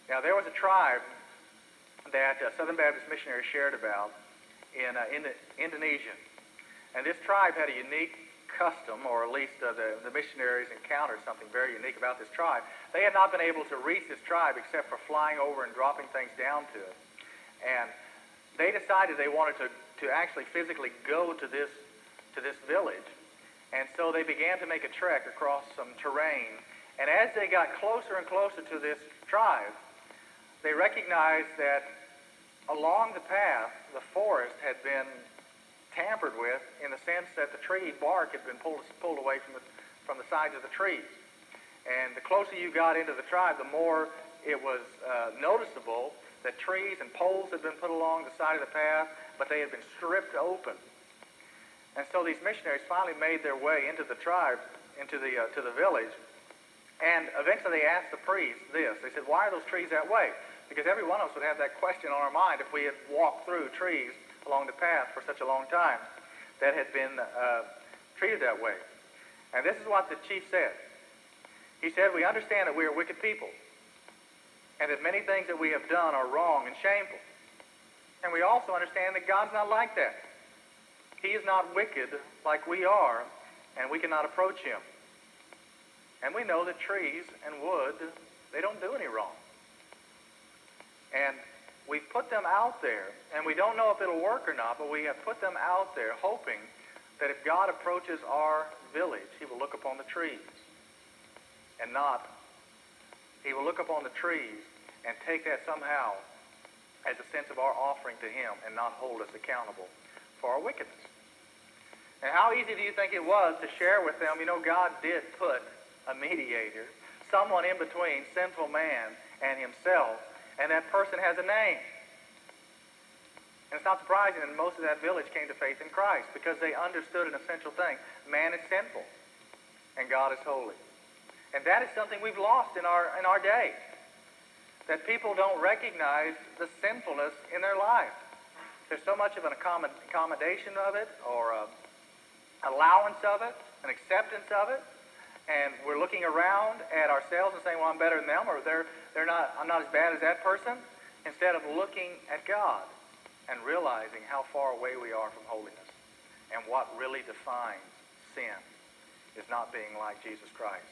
Now, there was a tribe that Southern Baptist missionaries shared about in Indonesia. And this tribe had a unique custom, or at least the missionaries encountered something very unique about this tribe. They had not been able to reach this tribe except for flying over and dropping things down to it. And they decided they wanted to actually physically go to this village. And so they began to make a trek across some terrain. And as they got closer and closer to this tribe, they recognized that along the path, the forest had been tampered with, in the sense that the tree bark had been pulled away from the sides of the trees. And the closer you got into the tribe, the more it was noticeable that trees and poles had been put along the side of the path, but they had been stripped open. And so these missionaries finally made their way into the tribe, to the village, and eventually they asked the priest this. They said, "Why are those trees that way?" Because every one of us would have that question on our mind if we had walked through trees along the path for such a long time that had been treated that way. And this is what the chief said. He said, "We understand that we are wicked people, and that many things that we have done are wrong and shameful. And we also understand that God's not like that. He is not wicked like we are, and we cannot approach him. And we know that trees and wood, they don't do any wrong. And we've put them out there, and we don't know if it'll work or not, but we have put them out there hoping that if God approaches our village, he will look upon the trees and not, he will look upon the trees and take that somehow as a sense of our offering to him and not hold us accountable for our wickedness." And how easy do you think it was to share with them, God did put a mediator, someone in between sinful man and himself, and that person has a name. And it's not surprising that most of that village came to faith in Christ, because they understood an essential thing. Man is sinful, and God is holy. And that is something we've lost in our day, that people don't recognize the sinfulness in their life. There's so much of an accommodation of it, or allowance of it, an acceptance of it, and we're looking around at ourselves and saying, "Well, I'm better than them," or I'm not as bad as that person, instead of looking at God and realizing how far away we are from holiness. And what really defines sin is not being like Jesus Christ.